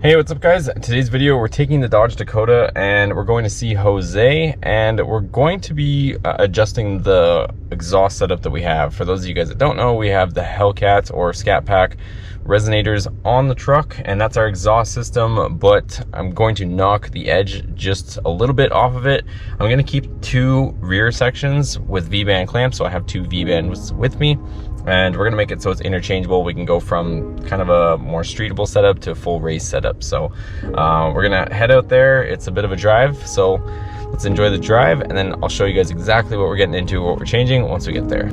Hey, what's up guys? In today's video we're taking the Dodge Dakota and we're going to see Jose, and we're going to be adjusting the exhaust setup that we have. For those of you guys that don't know, we have the Hellcat or Scat Pack resonators on the truck, and that's our exhaust system, but I'm going to knock the edge just a little bit off of it. I'm going to keep two rear sections with V-band clamps, so I have two V-bands with me, and we're gonna make it so it's interchangeable. We can go from kind of a more streetable setup to a full race setup. So we're gonna head out there. It's a bit of a drive, so let's enjoy the drive, and then I'll show you guys exactly what we're getting into, what we're changing once we get there.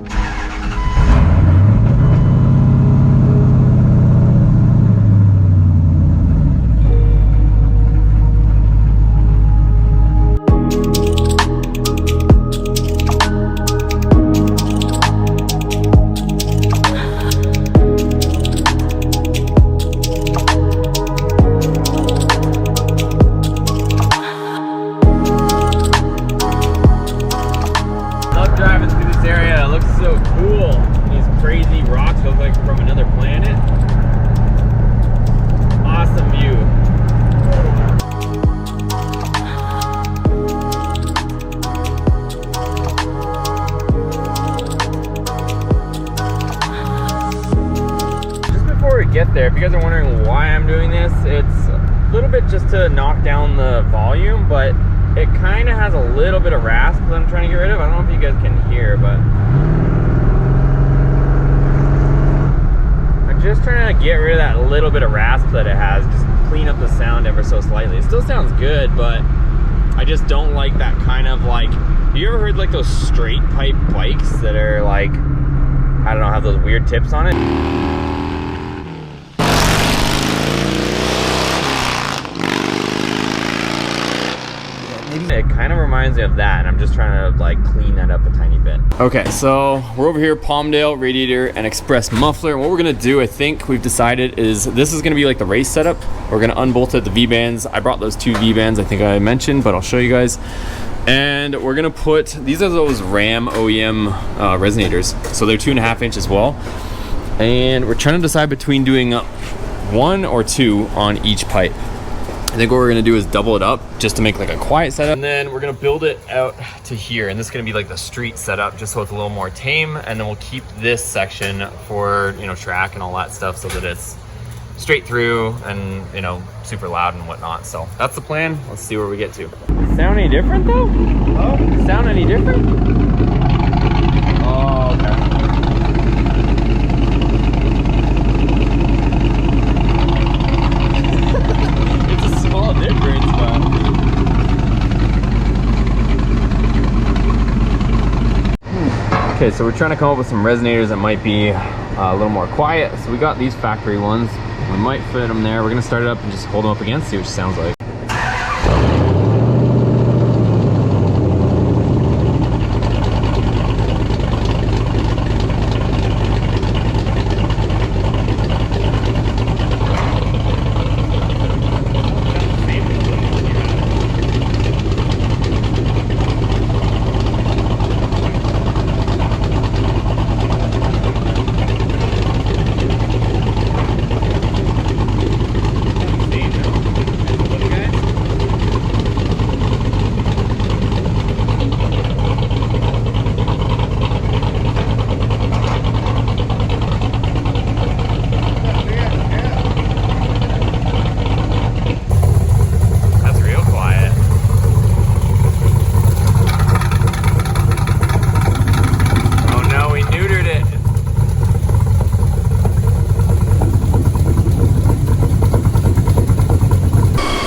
Driving through this area, it looks so cool. These crazy rocks look like from another planet. Awesome view. Just before we get there, if you guys are wondering why I'm doing this, it's a little bit just to knock down the volume, but it kind of has a little bit of rasp that I'm trying to get rid of. I don't know if you guys can hear, but I'm just trying to get rid of that little bit of rasp that it has, just clean up the sound ever so slightly. It still sounds good, but I just don't like that kind of like, have you ever heard like those straight pipe bikes that are like, I don't know, have those weird tips on it? It kind of reminds me of that, and I'm just trying to like clean that up a tiny bit. Okay, so we're over here, Palmdale radiator and express muffler. And what we're gonna do, I think we've decided, is this is gonna be like the race setup. We're gonna unbolt the V-bands. I brought those two V-bands I think I mentioned, but I'll show you guys. And we're gonna put, these are those Ram OEM resonators. So they're 2.5 inch as well. And we're trying to decide between doing one or two on each pipe. I think what we're gonna do is double it up just to make like a quiet setup, and then we're gonna build it out to here, and this is gonna be like the street setup just so it's a little more tame, and then we'll keep this section for, you know, track and all that stuff so that it's straight through and, you know, super loud and whatnot. So that's the plan. Let's see where we get to. Sound any different though? Oh, sound any different? Oh, okay. Okay, so we're trying to come up with some resonators that might be a little more quiet. So we got these factory ones. We might fit them there. We're gonna start it up and just hold them up against, see what it sounds like.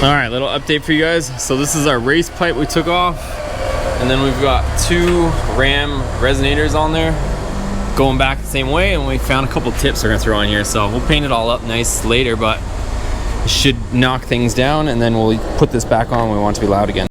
All right, little update for you guys. So this is our race pipe we took off, and then we've got two Ram resonators on there going back the same way, and we found a couple tips we're gonna throw on here. So we'll paint it all up nice later, but it should knock things down, and then we'll put this back on when we want it to be loud again.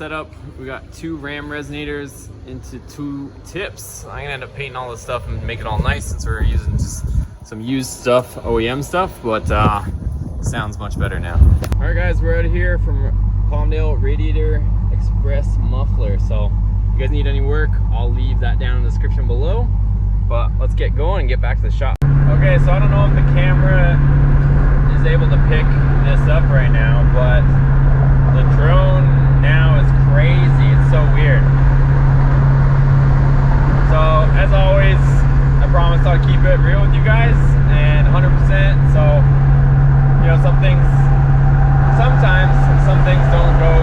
setup. We got 2 Ram resonators into 2 tips. I'm gonna end up painting all this stuff and make it all nice since we're using just some used stuff, OEM stuff, but sounds much better now. All right guys, we're out of here from Palmdale Radiator Express Muffler. So if you guys need any work, I'll leave that down in the description below. But let's get going and get back to the shop. Okay, so I don't know if the camera is able to pick this up right now, but the drone now is crazy. It's so weird. So as always, I promised I'll keep it real with you guys and 100%. So, you know, sometimes some things don't go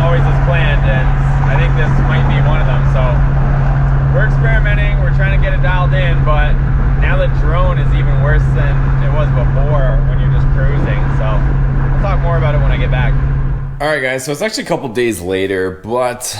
always as planned, and I think this might be one of them. So we're experimenting, we're trying to get it dialed in, but now the drone is even worse than it was before when you're just cruising. So I'll talk more about it when I get back. All right guys, so it's actually a couple days later, but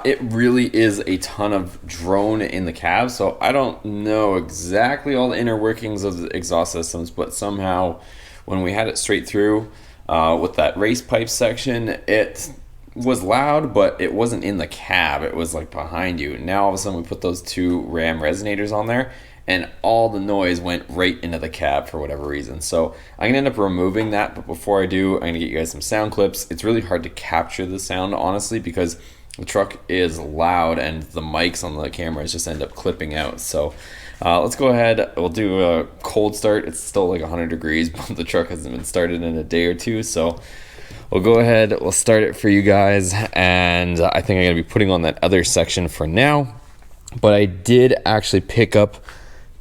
it really is a ton of drone in the cab. So I don't know exactly all the inner workings of the exhaust systems, but somehow when we had it straight through with that race pipe section, it was loud, but it wasn't in the cab. It was like behind you. Now all of a sudden we put those 2 Ram resonators on there, and all the noise went right into the cab for whatever reason. So I'm gonna end up removing that, but before I do, I'm gonna get you guys some sound clips. It's really hard to capture the sound, honestly, because the truck is loud and the mics on the cameras just end up clipping out. So let's go ahead, we'll do a cold start. It's still like 100 degrees, but the truck hasn't been started in a day or two, so we'll go ahead, we'll start it for you guys, and I think I'm gonna be putting on that other section for now. But I did actually pick up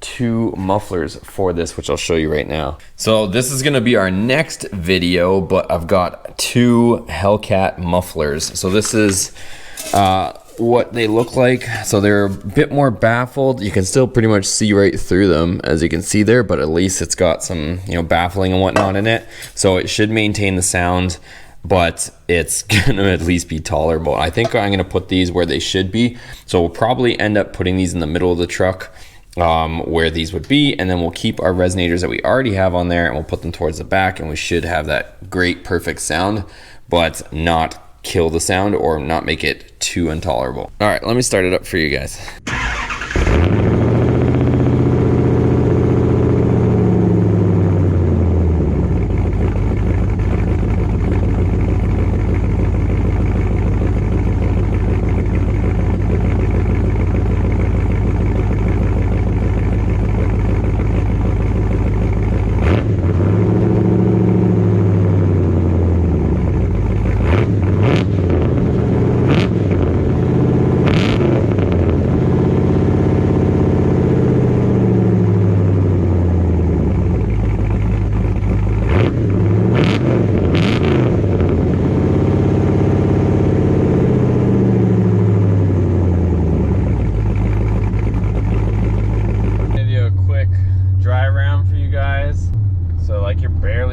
2 mufflers for this, which I'll show you right now. So this is gonna be our next video, but I've got 2 Hellcat mufflers. So this is what they look like. So they're a bit more baffled. You can still pretty much see right through them, as you can see there, but at least it's got some, you know, baffling and whatnot in it. So it should maintain the sound, but it's gonna at least be tolerable. I think I'm gonna put these where they should be. So we'll probably end up putting these in the middle of the truck, where these would be, and then we'll keep our resonators that we already have on there and we'll put them towards the back, and we should have that great perfect sound, but not kill the sound or not make it too intolerable. All right, let me start it up for you guys.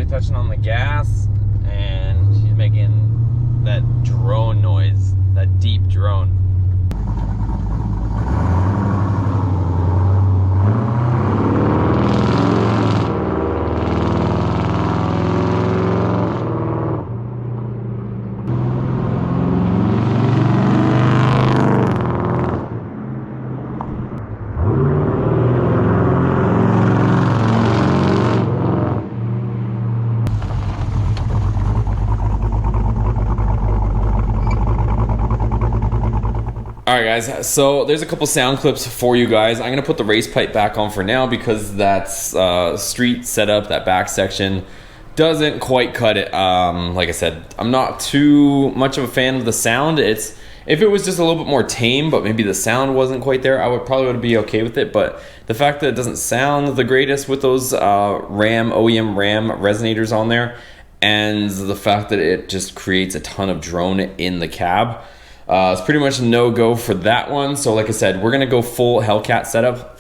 Touching on the gas, and she's making that drone noise, that deep drone. All right guys, so there's a couple sound clips for you guys. I'm gonna put the race pipe back on for now because that's street setup, that back section doesn't quite cut it. Like I said, I'm not too much of a fan of the sound. If it was just a little bit more tame, but maybe the sound wasn't quite there, I would probably be okay with it. But the fact that it doesn't sound the greatest with those OEM Ram resonators on there, and the fact that it just creates a ton of drone in the cab, it's pretty much no-go for that one. So like I said, we're gonna go full Hellcat setup.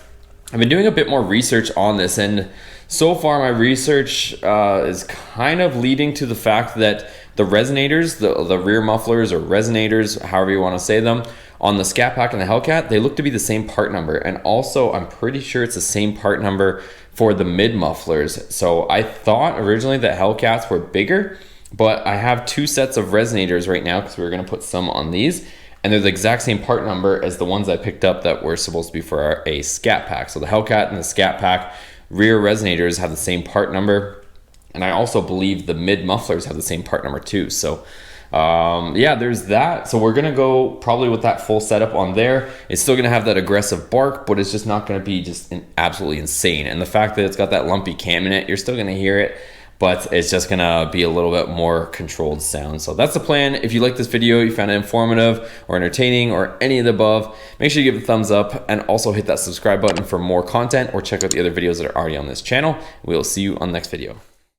I've been doing a bit more research on this, and so far my research is kind of leading to the fact that the resonators, the rear mufflers or resonators, however you want to say them, on the Scat Pack and the Hellcat, they look to be the same part number. And also, I'm pretty sure it's the same part number for the mid mufflers. So I thought originally that Hellcats were bigger, But I have 2 sets of resonators right now because we were gonna put some on these, and they're the exact same part number as the ones I picked up that were supposed to be for a scat pack. So the Hellcat and the scat pack rear resonators have the same part number. And I also believe the mid mufflers have the same part number too. So yeah, there's that. So we're gonna go probably with that full setup on there. It's still gonna have that aggressive bark, but it's just not gonna be just absolutely insane. And the fact that it's got that lumpy cam in it, you're still gonna hear it, but it's just gonna be a little bit more controlled sound. So that's the plan. If you like this video, you found it informative or entertaining or any of the above, make sure you give it a thumbs up and also hit that subscribe button for more content, or check out the other videos that are already on this channel. We'll see you on the next video.